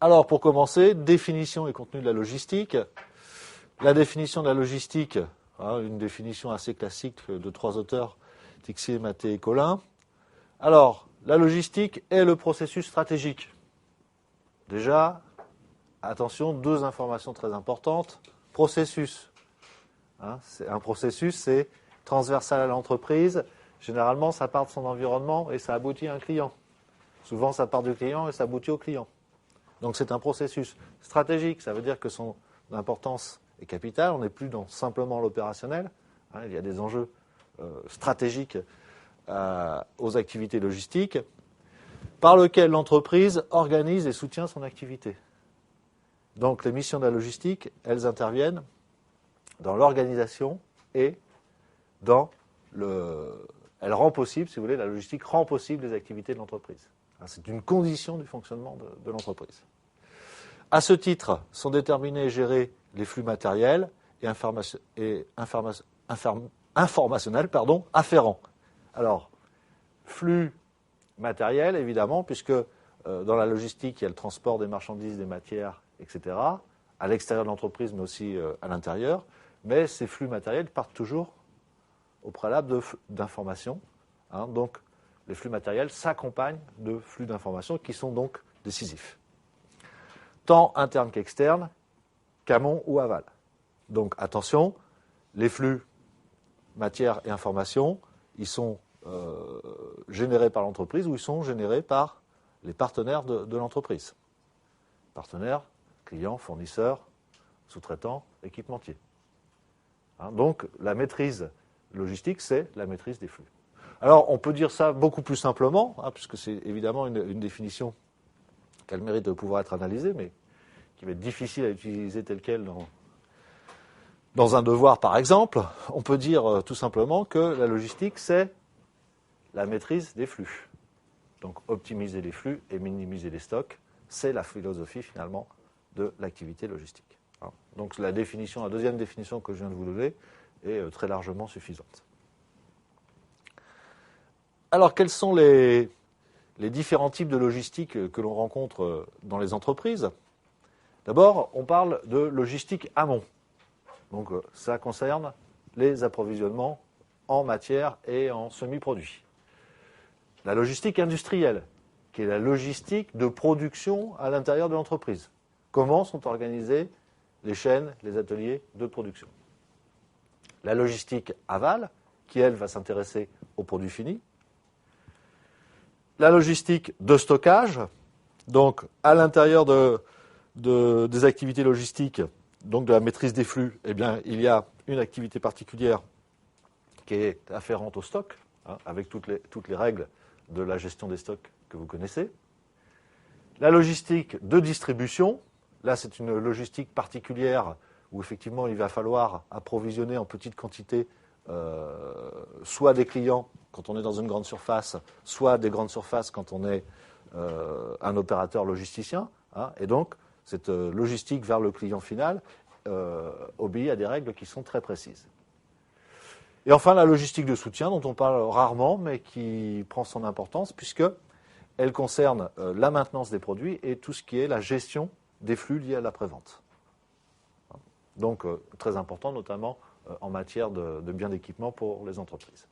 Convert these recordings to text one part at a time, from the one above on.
Alors, pour commencer, définition et contenu de la logistique. La définition de la logistique, une définition assez classique de 3 auteurs, Tixier, Maté et Collin. Alors, la logistique est le processus stratégique. Déjà, attention, 2 informations très importantes. Processus. Un processus, c'est transversal à l'entreprise. Généralement, ça part de son environnement et ça aboutit à un client. Souvent, ça part du client et ça aboutit au client. Donc, c'est un processus stratégique. Ça veut dire que son importance est capitale. On n'est plus dans simplement l'opérationnel. Il y a des enjeux stratégiques aux activités logistiques par lesquelles l'entreprise organise et soutient son activité. Donc, les missions de la logistique, elles interviennent dans l'organisation et dans elle rend possible, si vous voulez, la logistique rend possible les activités de l'entreprise. C'est une condition du fonctionnement de l'entreprise. À ce titre, sont déterminés et gérés les flux matériels et informationnels afférents. Alors, flux matériel, évidemment, puisque dans la logistique, il y a le transport des marchandises, des matières, etc., à l'extérieur de l'entreprise, mais aussi à l'intérieur. Mais ces flux matériels partent toujours au préalable d'informations. Donc, les flux matériels s'accompagnent de flux d'informations qui sont donc décisifs. Tant internes qu'externes, qu'amont ou aval. Donc, attention, les flux matières et informations, ils sont générés par l'entreprise ou ils sont générés par les partenaires de l'entreprise. Partenaires, clients, fournisseurs, sous-traitants, équipementiers. Donc, la maîtrise logistique, c'est la maîtrise des flux. Alors, on peut dire ça beaucoup plus simplement, puisque c'est évidemment une définition qui a le mérite de pouvoir être analysée, mais qui va être difficile à utiliser telle quelle dans un devoir, par exemple. On peut dire tout simplement que la logistique, c'est la maîtrise des flux. Donc, optimiser les flux et minimiser les stocks, c'est la philosophie, finalement, de l'activité logistique. Donc, la deuxième définition que je viens de vous donner est très largement suffisante. Alors, quels sont les différents types de logistique que l'on rencontre dans les entreprises ? D'abord, on parle de logistique amont. Donc, ça concerne les approvisionnements en matière et en semi-produits. La logistique industrielle, qui est la logistique de production à l'intérieur de l'entreprise. Comment sont organisées les chaînes, les ateliers de production. La logistique aval, qui, elle, va s'intéresser aux produits finis. La logistique de stockage, donc à l'intérieur des activités logistiques, donc de la maîtrise des flux, eh bien, il y a une activité particulière qui est afférente au stock, avec toutes les règles de la gestion des stocks que vous connaissez. La logistique de distribution, là c'est une logistique particulière où effectivement il va falloir approvisionner en petite quantité soit des clients quand on est dans une grande surface, soit des grandes surfaces quand on est un opérateur logisticien. Et donc cette logistique vers le client final obéit à des règles qui sont très précises. Et enfin, la logistique de soutien, dont on parle rarement, mais qui prend son importance, puisqu'elle concerne la maintenance des produits et tout ce qui est la gestion des flux liés à l'après-vente. Donc, très important, notamment en matière de biens d'équipement pour les entreprises.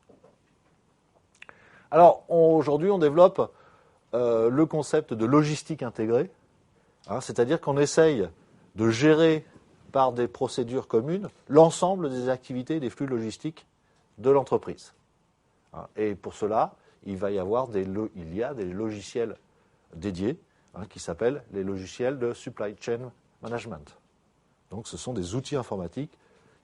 Alors, aujourd'hui, on développe le concept de logistique intégrée, c'est-à-dire qu'on essaye de gérer par des procédures communes l'ensemble des activités et des flux logistiques de l'entreprise. Et pour cela, il y a des logiciels dédiés qui s'appellent les logiciels de supply chain management. Donc ce sont des outils informatiques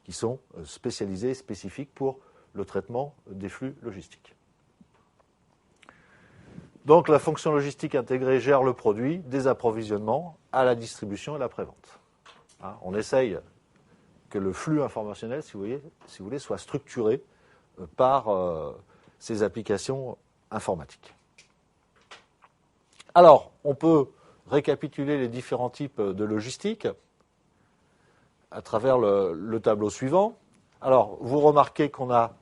qui sont spécialisés et spécifiques pour le traitement des flux logistiques. Donc la fonction logistique intégrée gère le produit des approvisionnements à la distribution et l'après-vente. On essaye que le flux informationnel, si vous voulez, soit structuré par ces applications informatiques. Alors, on peut récapituler les différents types de logistique à travers le tableau suivant. Alors, vous remarquez qu'on a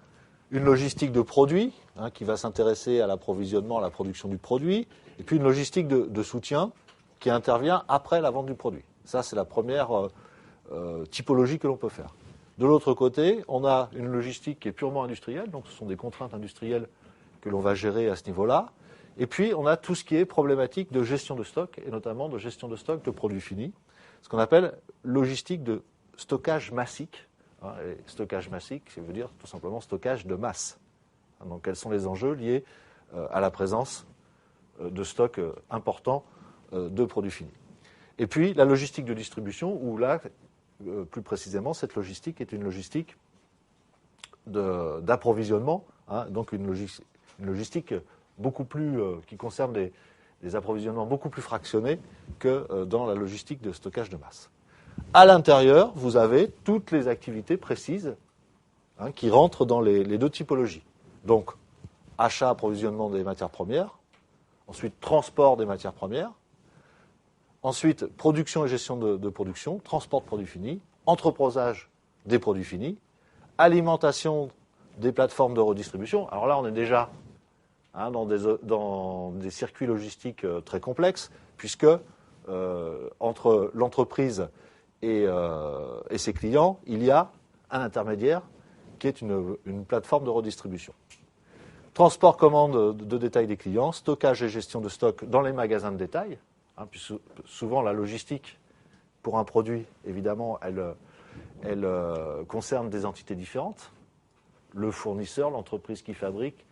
une logistique de produits qui va s'intéresser à l'approvisionnement, à la production du produit, et puis une logistique de soutien qui intervient après la vente du produit. Ça, c'est la première typologie que l'on peut faire. De l'autre côté, on a une logistique qui est purement industrielle, donc ce sont des contraintes industrielles que l'on va gérer à ce niveau-là. Et puis, on a tout ce qui est problématique de gestion de stock, et notamment de gestion de stock de produits finis, ce qu'on appelle logistique de stockage massique. Et stockage massique, ça veut dire tout simplement stockage de masse. Donc, quels sont les enjeux liés à la présence de stocks importants de produits finis. Et puis, la logistique de distribution, où là, plus précisément, cette logistique est une logistique d'approvisionnement, donc une logistique beaucoup plus, qui concerne des approvisionnements beaucoup plus fractionnés que dans la logistique de stockage de masse. À l'intérieur, vous avez toutes les activités précises qui rentrent dans les deux typologies. Donc, achat, approvisionnement des matières premières, ensuite transport des matières premières, ensuite production et gestion de production, transport de produits finis, entreposage des produits finis, alimentation des plateformes de redistribution. Alors là, on est déjà dans des circuits logistiques très complexes, puisque entre l'entreprise et ses clients, il y a un intermédiaire qui est une plateforme de redistribution. Transport, commande de détail des clients, stockage et gestion de stock dans les magasins de détail, puisque souvent la logistique pour un produit, évidemment, elle concerne des entités différentes, le fournisseur, l'entreprise qui fabrique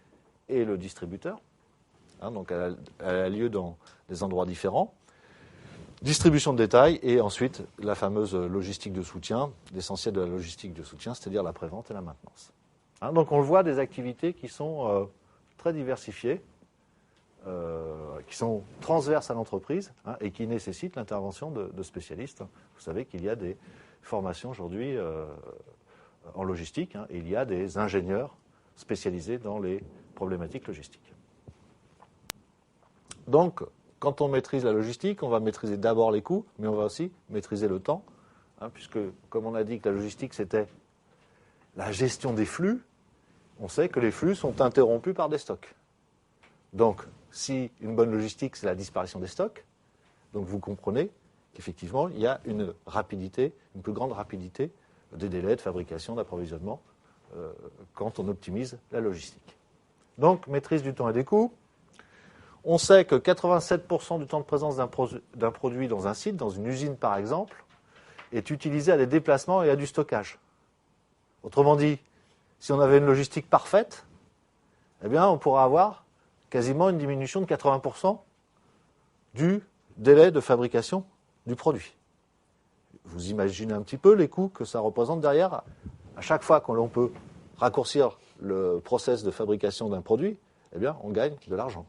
et le distributeur. Donc elle a lieu dans des endroits différents. Distribution de détail et ensuite la fameuse logistique de soutien, l'essentiel de la logistique de soutien, c'est-à-dire la prévente et la maintenance. Donc on le voit, des activités qui sont très diversifiées, qui sont transverses à l'entreprise et qui nécessitent l'intervention de spécialistes. Vous savez qu'il y a des formations aujourd'hui en logistique et il y a des ingénieurs spécialisés dans les problématiques logistiques. Donc, quand on maîtrise la logistique, on va maîtriser d'abord les coûts, mais on va aussi maîtriser le temps, puisque, comme on a dit que la logistique, c'était la gestion des flux, on sait que les flux sont interrompus par des stocks. Donc, si une bonne logistique, c'est la disparition des stocks, donc vous comprenez qu'effectivement, il y a une plus grande rapidité des délais de fabrication, d'approvisionnement, quand on optimise la logistique. Donc, maîtrise du temps et des coûts. On sait que 87% du temps de présence d'un produit dans un site, dans une usine par exemple, est utilisé à des déplacements et à du stockage. Autrement dit, si on avait une logistique parfaite, eh bien, on pourra avoir quasiment une diminution de 80% du délai de fabrication du produit. Vous imaginez un petit peu les coûts que ça représente derrière. À chaque fois que l'on peut raccourcir le process de fabrication d'un produit, eh bien, on gagne de l'argent.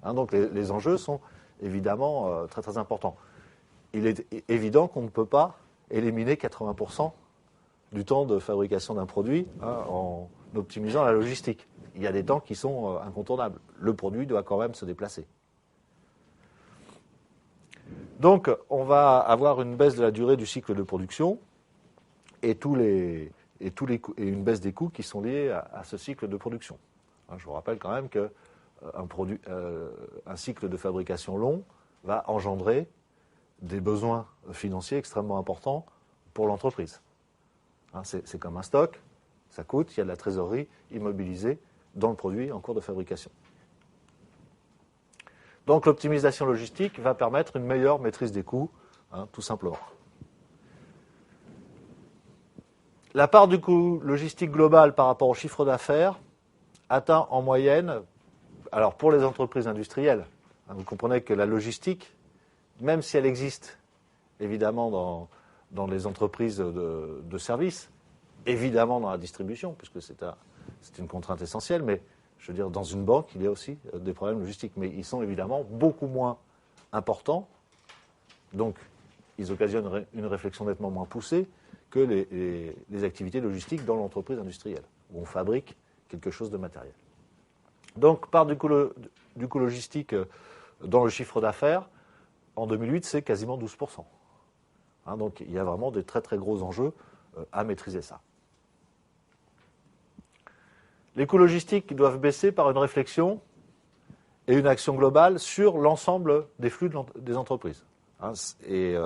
Donc les enjeux sont évidemment très très importants. Il est évident qu'on ne peut pas éliminer 80% du temps de fabrication d'un produit en optimisant la logistique. Il y a des temps qui sont incontournables. Le produit doit quand même se déplacer. Donc on va avoir une baisse de la durée du cycle de production et une baisse des coûts qui sont liés à ce cycle de production. Je vous rappelle quand même que un cycle de fabrication long va engendrer des besoins financiers extrêmement importants pour l'entreprise. C'est comme un stock, ça coûte, il y a de la trésorerie immobilisée dans le produit en cours de fabrication. Donc l'optimisation logistique va permettre une meilleure maîtrise des coûts, tout simplement. La part du coût logistique global par rapport au chiffre d'affaires atteint en moyenne, alors pour les entreprises industrielles, vous comprenez que la logistique, même si elle existe évidemment dans les entreprises de services, évidemment dans la distribution, puisque c'est une contrainte essentielle, mais je veux dire, dans une banque, il y a aussi des problèmes logistiques, mais ils sont évidemment beaucoup moins importants, donc ils occasionnent une réflexion nettement moins poussée que les activités logistiques dans l'entreprise industrielle, où on fabrique quelque chose de matériel. Donc, part du coût logistique dans le chiffre d'affaires, en 2008, c'est quasiment 12%. Donc, il y a vraiment des très très gros enjeux à maîtriser ça. Les coûts logistiques doivent baisser par une réflexion et une action globale sur l'ensemble des flux des entreprises. Hein, et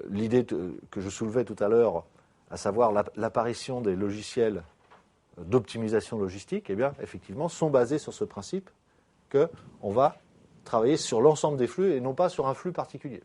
l'idée que je soulevais tout à l'heure, à savoir l'apparition des logiciels d'optimisation logistique, eh bien, effectivement, sont basés sur ce principe qu'on va travailler sur l'ensemble des flux et non pas sur un flux particulier.